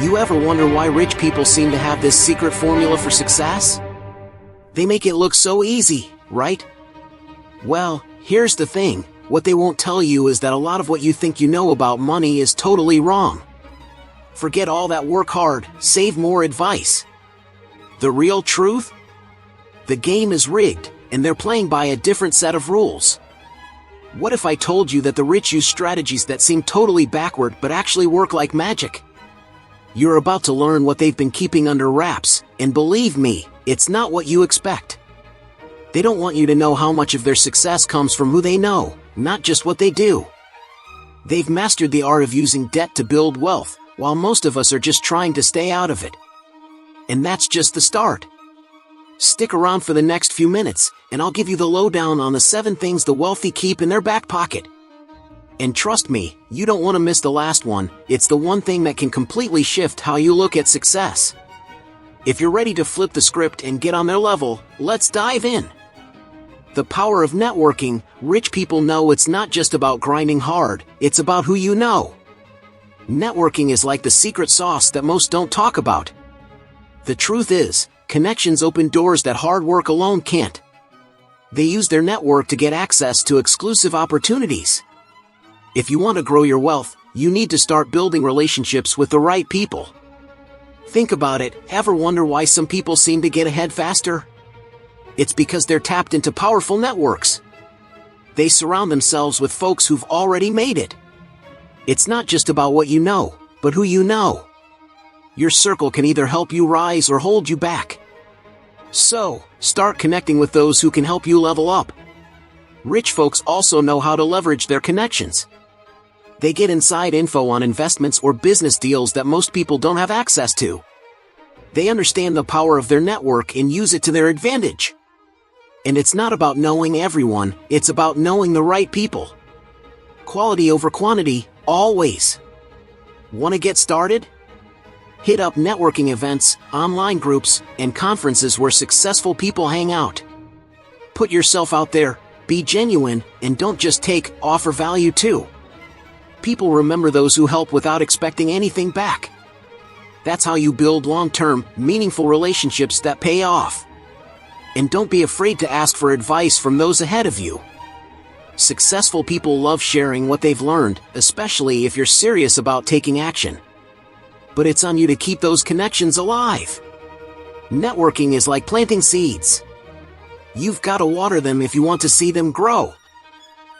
You ever wonder why rich people seem to have this secret formula for success? They make it look so easy, right? Well, here's the thing, what they won't tell you is that a lot of what you think you know about money is totally wrong. Forget all that work hard, save more advice. The real truth? The game is rigged, and they're playing by a different set of rules. What if I told you that the rich use strategies that seem totally backward but actually work like magic? You're about to learn what they've been keeping under wraps, and believe me, it's not what you expect. They don't want you to know how much of their success comes from who they know, not just what they do. They've mastered the art of using debt to build wealth, while most of us are just trying to stay out of it. And that's just the start. Stick around for the next few minutes, and I'll give you the lowdown on the 7 things the wealthy keep in their back pocket. And trust me, you don't want to miss the last one. It's the one thing that can completely shift how you look at success. If you're ready to flip the script and get on their level, let's dive in. The power of networking. Rich people know it's not just about grinding hard, it's about who you know. Networking is like the secret sauce that most don't talk about. The truth is, connections open doors that hard work alone can't. They use their network to get access to exclusive opportunities. If you want to grow your wealth, you need to start building relationships with the right people. Think about it, ever wonder why some people seem to get ahead faster? It's because they're tapped into powerful networks. They surround themselves with folks who've already made it. It's not just about what you know, but who you know. Your circle can either help you rise or hold you back. So, start connecting with those who can help you level up. Rich folks also know how to leverage their connections. They get inside info on investments or business deals that most people don't have access to. They understand the power of their network and use it to their advantage. And it's not about knowing everyone, it's about knowing the right people. Quality over quantity, always. Want to get started? Hit up networking events, online groups, and conferences where successful people hang out. Put yourself out there, be genuine, and don't just take, offer value too. People remember those who help without expecting anything back. That's how you build long-term, meaningful relationships that pay off. And don't be afraid to ask for advice from those ahead of you. Successful people love sharing what they've learned, especially if you're serious about taking action. But it's on you to keep those connections alive. Networking is like planting seeds. You've got to water them if you want to see them grow.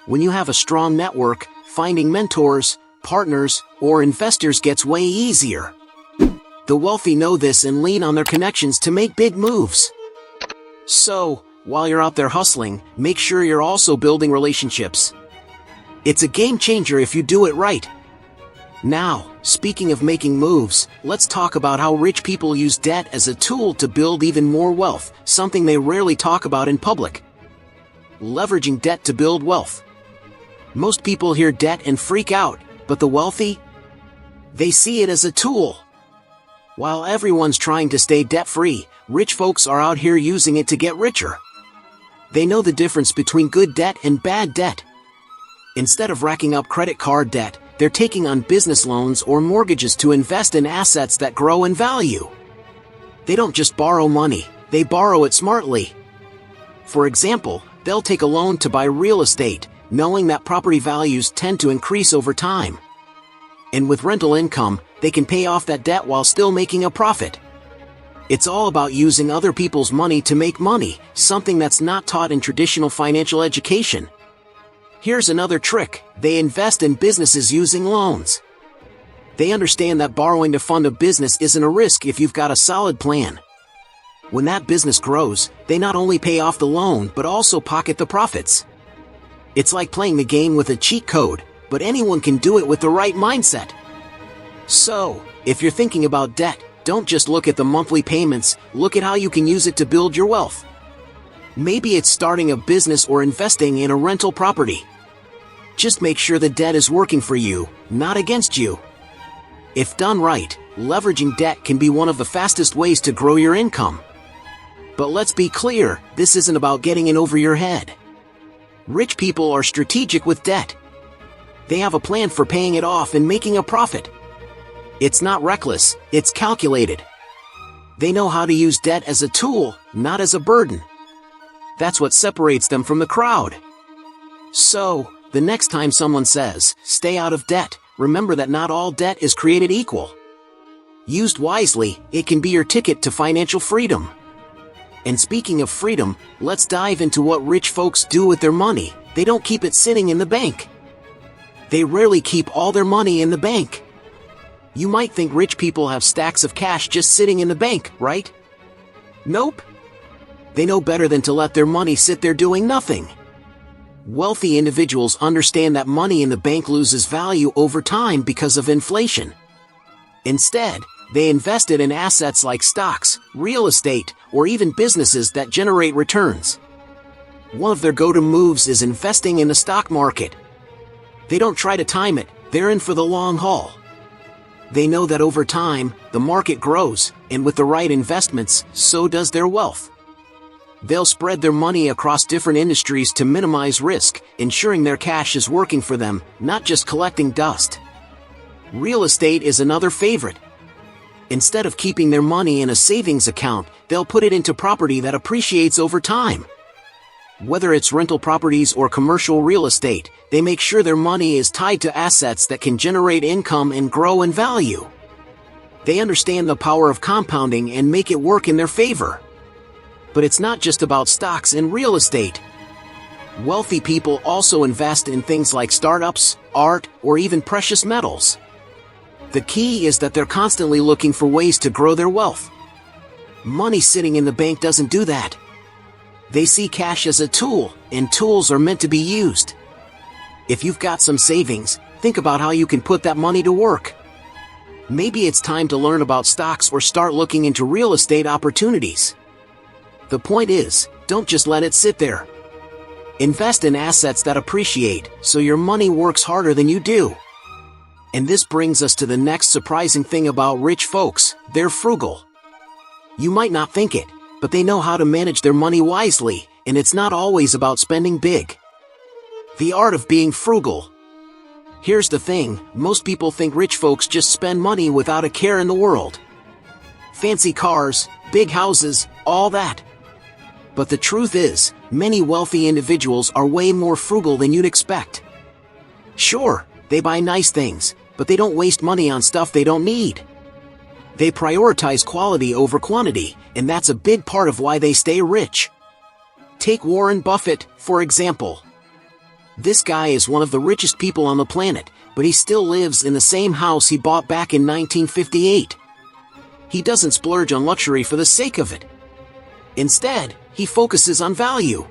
When you have a strong network, finding mentors, partners, or investors gets way easier. The wealthy know this and lean on their connections to make big moves. So, while you're out there hustling, make sure you're also building relationships. It's a game changer if you do it right. Now, speaking of making moves, let's talk about how rich people use debt as a tool to build even more wealth, something they rarely talk about in public. Leveraging debt to build wealth. Most people hear debt and freak out, but the wealthy? They see it as a tool. While everyone's trying to stay debt-free, rich folks are out here using it to get richer. They know the difference between good debt and bad debt. Instead of racking up credit card debt, they're taking on business loans or mortgages to invest in assets that grow in value. They don't just borrow money, they borrow it smartly. For example, they'll take a loan to buy real estate, knowing that property values tend to increase over time. And with rental income, they can pay off that debt while still making a profit. It's all about using other people's money to make money, something that's not taught in traditional financial education. Here's another trick: they invest in businesses using loans. They understand that borrowing to fund a business isn't a risk if you've got a solid plan. When that business grows, they not only pay off the loan but also pocket the profits. It's like playing the game with a cheat code, but anyone can do it with the right mindset. So, if you're thinking about debt, don't just look at the monthly payments, look at how you can use it to build your wealth. Maybe it's starting a business or investing in a rental property. Just make sure the debt is working for you, not against you. If done right, leveraging debt can be one of the fastest ways to grow your income. But let's be clear, this isn't about getting in over your head. Rich people are strategic with debt. They have a plan for paying it off and making a profit. It's not reckless, it's calculated. They know how to use debt as a tool, not as a burden. That's what separates them from the crowd. So, the next time someone says, "Stay out of debt," remember that not all debt is created equal. Used wisely, it can be your ticket to financial freedom. And speaking of freedom, let's dive into what rich folks do with their money. They don't keep it sitting in the bank. They rarely keep all their money in the bank. You might think rich people have stacks of cash just sitting in the bank, right? Nope. They know better than to let their money sit there doing nothing. Wealthy individuals understand that money in the bank loses value over time because of inflation. Instead, they invest it in assets like stocks, real estate, or even businesses that generate returns. One of their go-to moves is investing in the stock market. They don't try to time it, they're in for the long haul. They know that over time, the market grows, and with the right investments, so does their wealth. They'll spread their money across different industries to minimize risk, ensuring their cash is working for them, not just collecting dust. Real estate is another favorite. Instead of keeping their money in a savings account, they'll put it into property that appreciates over time. Whether it's rental properties or commercial real estate, they make sure their money is tied to assets that can generate income and grow in value. They understand the power of compounding and make it work in their favor. But it's not just about stocks and real estate. Wealthy people also invest in things like startups, art, or even precious metals. The key is that they're constantly looking for ways to grow their wealth. Money sitting in the bank doesn't do that. They see cash as a tool, and tools are meant to be used. If you've got some savings, think about how you can put that money to work. Maybe it's time to learn about stocks or start looking into real estate opportunities. The point is, don't just let it sit there. Invest in assets that appreciate, so your money works harder than you do. And this brings us to the next surprising thing about rich folks: they're frugal. You might not think it, but they know how to manage their money wisely, and it's not always about spending big. The art of being frugal. Here's the thing, most people think rich folks just spend money without a care in the world. Fancy cars, big houses, all that. But the truth is, many wealthy individuals are way more frugal than you'd expect. Sure, they buy nice things, but they don't waste money on stuff they don't need. They prioritize quality over quantity, and that's a big part of why they stay rich. Take Warren Buffett, for example. This guy is one of the richest people on the planet, but he still lives in the same house he bought back in 1958. He doesn't splurge on luxury for the sake of it. Instead, he focuses on value.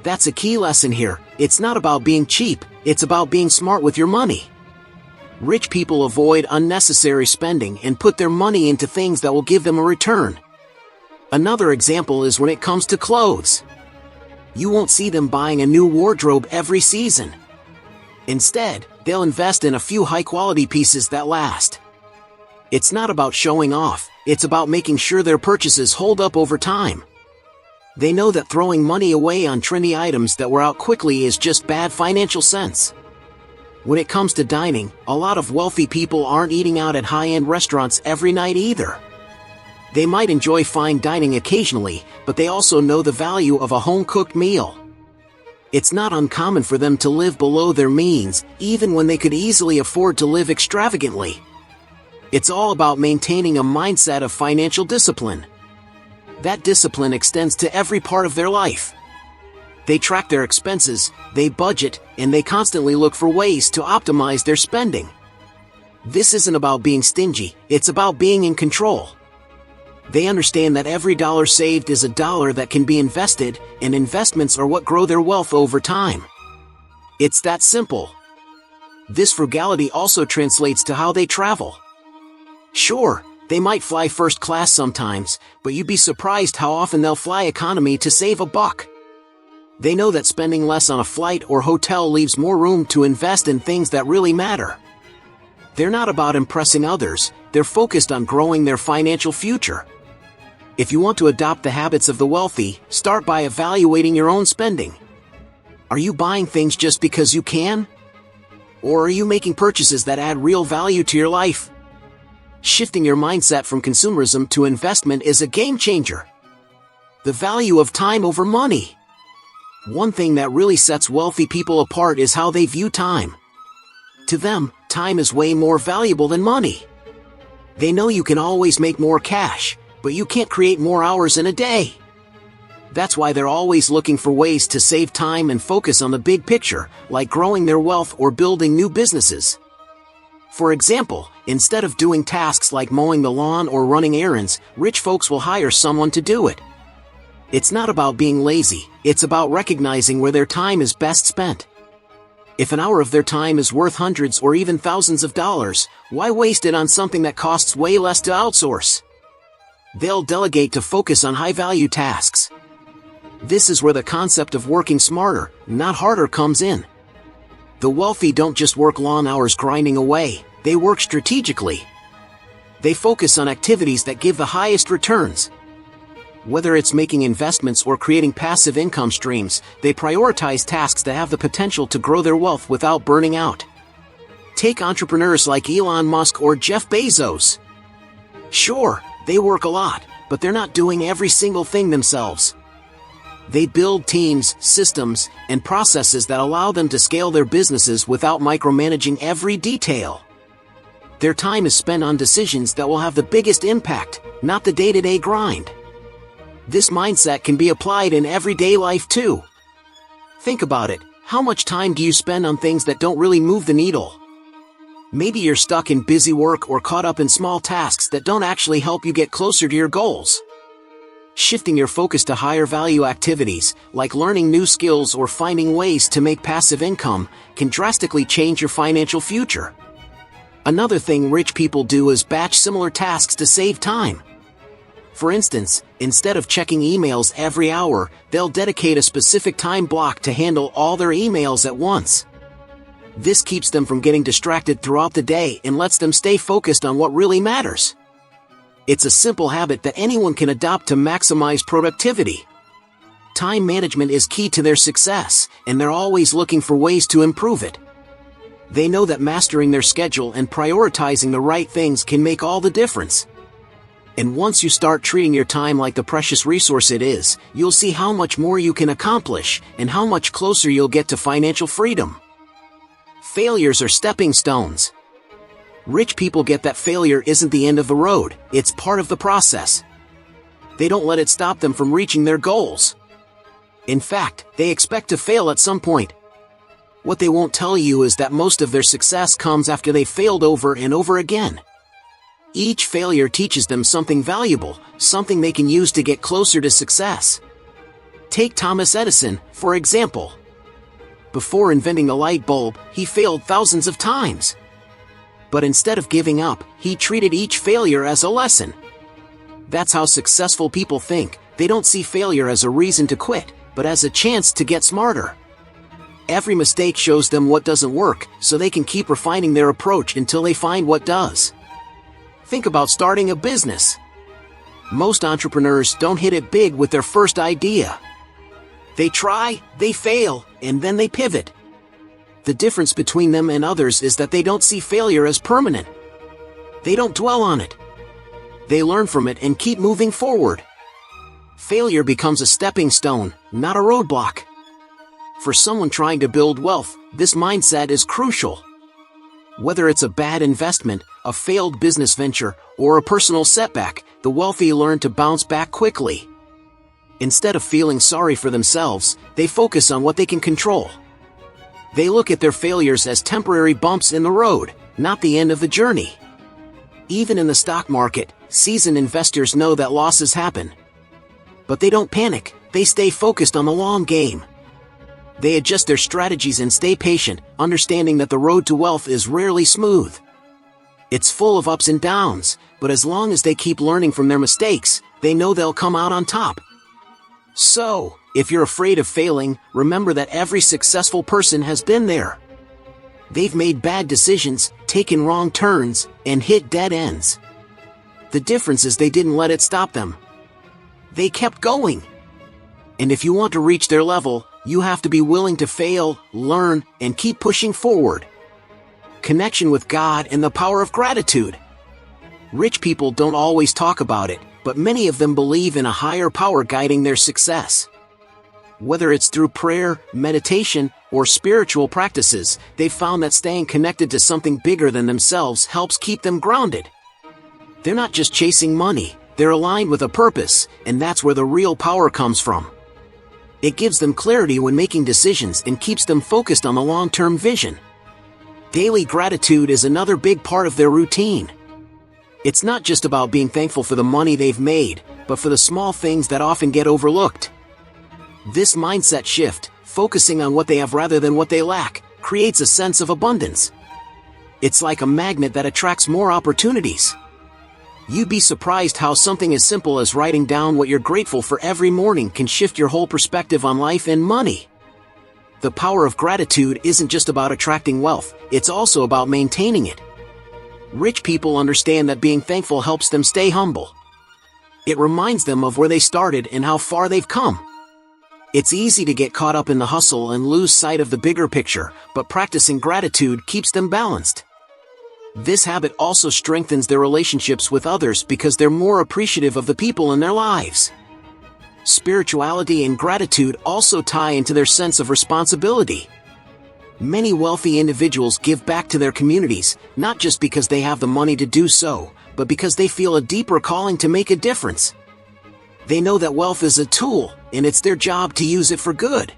That's a key lesson here. It's not about being cheap, it's about being smart with your money. Rich people avoid unnecessary spending and put their money into things that will give them a return. Another example is when it comes to clothes. You won't see them buying a new wardrobe every season. Instead, they'll invest in a few high-quality pieces that last. It's not about showing off, it's about making sure their purchases hold up over time. They know that throwing money away on trendy items that wear out quickly is just bad financial sense. When it comes to dining, a lot of wealthy people aren't eating out at high-end restaurants every night either. They might enjoy fine dining occasionally, but they also know the value of a home-cooked meal. It's not uncommon for them to live below their means, even when they could easily afford to live extravagantly. It's all about maintaining a mindset of financial discipline. That discipline extends to every part of their life. They track their expenses, they budget, and they constantly look for ways to optimize their spending. This isn't about being stingy, it's about being in control. They understand that every dollar saved is a dollar that can be invested, and investments are what grow their wealth over time. It's that simple. This frugality also translates to how they travel. Sure, they might fly first class sometimes, but you'd be surprised how often they'll fly economy to save a buck. They know that spending less on a flight or hotel leaves more room to invest in things that really matter. They're not about impressing others, they're focused on growing their financial future. If you want to adopt the habits of the wealthy, start by evaluating your own spending. Are you buying things just because you can? Or are you making purchases that add real value to your life? Shifting your mindset from consumerism to investment is a game changer. The value of time over money. One thing that really sets wealthy people apart is how they view time. To them, time is way more valuable than money. They know you can always make more cash, but you can't create more hours in a day. That's why they're always looking for ways to save time and focus on the big picture, like growing their wealth or building new businesses. For example, instead of doing tasks like mowing the lawn or running errands, rich folks will hire someone to do it. It's not about being lazy, it's about recognizing where their time is best spent. If an hour of their time is worth hundreds or even thousands of dollars, why waste it on something that costs way less to outsource? They'll delegate to focus on high-value tasks. This is where the concept of working smarter, not harder, comes in. The wealthy don't just work long hours grinding away, they work strategically. They focus on activities that give the highest returns. Whether it's making investments or creating passive income streams, they prioritize tasks that have the potential to grow their wealth without burning out. Take entrepreneurs like Elon Musk or Jeff Bezos. Sure, they work a lot, but they're not doing every single thing themselves. They build teams, systems, and processes that allow them to scale their businesses without micromanaging every detail. Their time is spent on decisions that will have the biggest impact, not the day-to-day grind. This mindset can be applied in everyday life too. Think about it. How much time do you spend on things that don't really move the needle? Maybe you're stuck in busy work or caught up in small tasks that don't actually help you get closer to your goals. Shifting your focus to higher value activities, like learning new skills or finding ways to make passive income, can drastically change your financial future. Another thing rich people do is batch similar tasks to save time. For instance, instead of checking emails every hour, they'll dedicate a specific time block to handle all their emails at once. This keeps them from getting distracted throughout the day and lets them stay focused on what really matters. It's a simple habit that anyone can adopt to maximize productivity. Time management is key to their success, and they're always looking for ways to improve it. They know that mastering their schedule and prioritizing the right things can make all the difference. And once you start treating your time like the precious resource it is, you'll see how much more you can accomplish and how much closer you'll get to financial freedom. Failures are stepping stones. Rich people get that failure isn't the end of the road, it's part of the process. They don't let it stop them from reaching their goals. In fact, they expect to fail at some point. What they won't tell you is that most of their success comes after they've failed over and over again. Each failure teaches them something valuable, something they can use to get closer to success. Take Thomas Edison, for example. Before inventing the light bulb, he failed thousands of times. But instead of giving up, he treated each failure as a lesson. That's how successful people think. They don't see failure as a reason to quit, but as a chance to get smarter. Every mistake shows them what doesn't work, so they can keep refining their approach until they find what does. Think about starting a business. Most entrepreneurs don't hit it big with their first idea. They try, they fail, and then they pivot. The difference between them and others is that they don't see failure as permanent. They don't dwell on it. They learn from it and keep moving forward. Failure becomes a stepping stone, not a roadblock. For someone trying to build wealth, this mindset is crucial. Whether it's a bad investment, a failed business venture, or a personal setback, the wealthy learn to bounce back quickly. Instead of feeling sorry for themselves, they focus on what they can control. They look at their failures as temporary bumps in the road, not the end of the journey. Even in the stock market, seasoned investors know that losses happen. But they don't panic, they stay focused on the long game. They adjust their strategies and stay patient, understanding that the road to wealth is rarely smooth. It's full of ups and downs, but as long as they keep learning from their mistakes, they know they'll come out on top. So, if you're afraid of failing, remember that every successful person has been there. They've made bad decisions, taken wrong turns, and hit dead ends. The difference is they didn't let it stop them. They kept going. And if you want to reach their level, you have to be willing to fail, learn, and keep pushing forward. Connection with God and the power of gratitude. Rich people don't always talk about it, but many of them believe in a higher power guiding their success. Whether it's through prayer, meditation, or spiritual practices, they've found that staying connected to something bigger than themselves helps keep them grounded. They're not just chasing money, they're aligned with a purpose, and that's where the real power comes from. It gives them clarity when making decisions and keeps them focused on the long-term vision. Daily gratitude is another big part of their routine. It's not just about being thankful for the money they've made, but for the small things that often get overlooked. This mindset shift, focusing on what they have rather than what they lack, creates a sense of abundance. It's like a magnet that attracts more opportunities. You'd be surprised how something as simple as writing down what you're grateful for every morning can shift your whole perspective on life and money. The power of gratitude isn't just about attracting wealth, it's also about maintaining it. Rich people understand that being thankful helps them stay humble. It reminds them of where they started and how far they've come. It's easy to get caught up in the hustle and lose sight of the bigger picture, but practicing gratitude keeps them balanced. This habit also strengthens their relationships with others because they're more appreciative of the people in their lives. Spirituality and gratitude also tie into their sense of responsibility. Many wealthy individuals give back to their communities, not just because they have the money to do so, but because they feel a deeper calling to make a difference. They know that wealth is a tool, and it's their job to use it for good.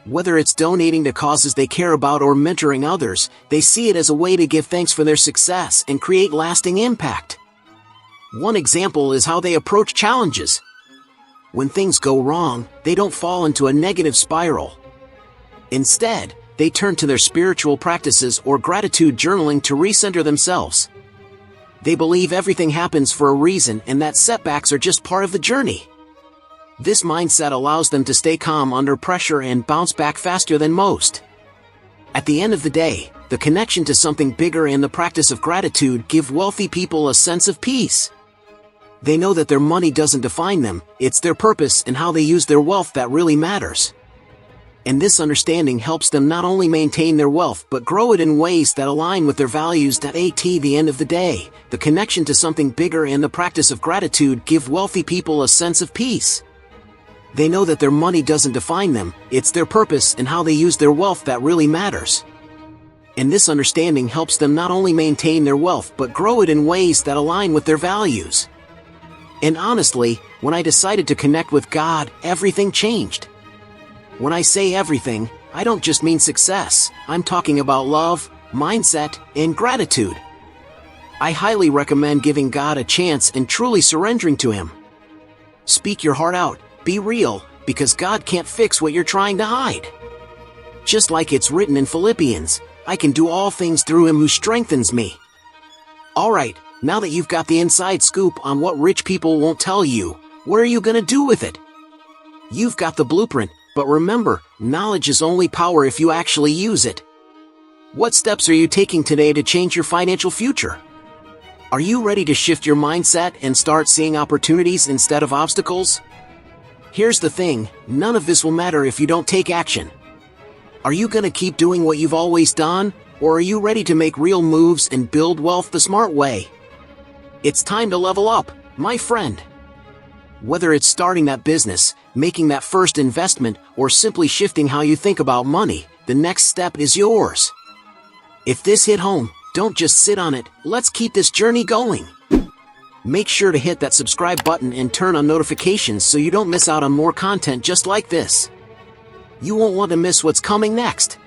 Whether it's donating to causes they care about or mentoring others, they see it as a way to give thanks for their success and create lasting impact. One example is how they approach challenges. When things go wrong, they don't fall into a negative spiral. Instead, they turn to their spiritual practices or gratitude journaling to recenter themselves. They believe everything happens for a reason and that setbacks are just part of the journey. This mindset allows them to stay calm under pressure and bounce back faster than most. At the end of the day, the connection to something bigger and the practice of gratitude give wealthy people a sense of peace. They know that their money doesn't define them, it's their purpose and how they use their wealth that really matters. And this understanding helps them not only maintain their wealth but grow it in ways that align with their values. At the end of the day, the connection to something bigger and the practice of gratitude give wealthy people a sense of peace. They know that their money doesn't define them, it's their purpose and how they use their wealth that really matters. And this understanding helps them not only maintain their wealth but grow it in ways that align with their values. And honestly, when I decided to connect with God, everything changed. When I say everything, I don't just mean success, I'm talking about love, mindset, and gratitude. I highly recommend giving God a chance and truly surrendering to Him. Speak your heart out, be real, because God can't fix what you're trying to hide. Just like it's written in Philippians, I can do all things through Him who strengthens me. Alright, now that you've got the inside scoop on what rich people won't tell you, what are you gonna do with it? You've got the blueprint, but remember, knowledge is only power if you actually use it. What steps are you taking today to change your financial future? Are you ready to shift your mindset and start seeing opportunities instead of obstacles? Here's the thing, none of this will matter if you don't take action. Are you gonna keep doing what you've always done, or are you ready to make real moves and build wealth the smart way? It's time to level up, my friend. Whether it's starting that business, making that first investment, or simply shifting how you think about money, the next step is yours. If this hit home, don't just sit on it, let's keep this journey going. Make sure to hit that subscribe button and turn on notifications so you don't miss out on more content just like this. You won't want to miss what's coming next.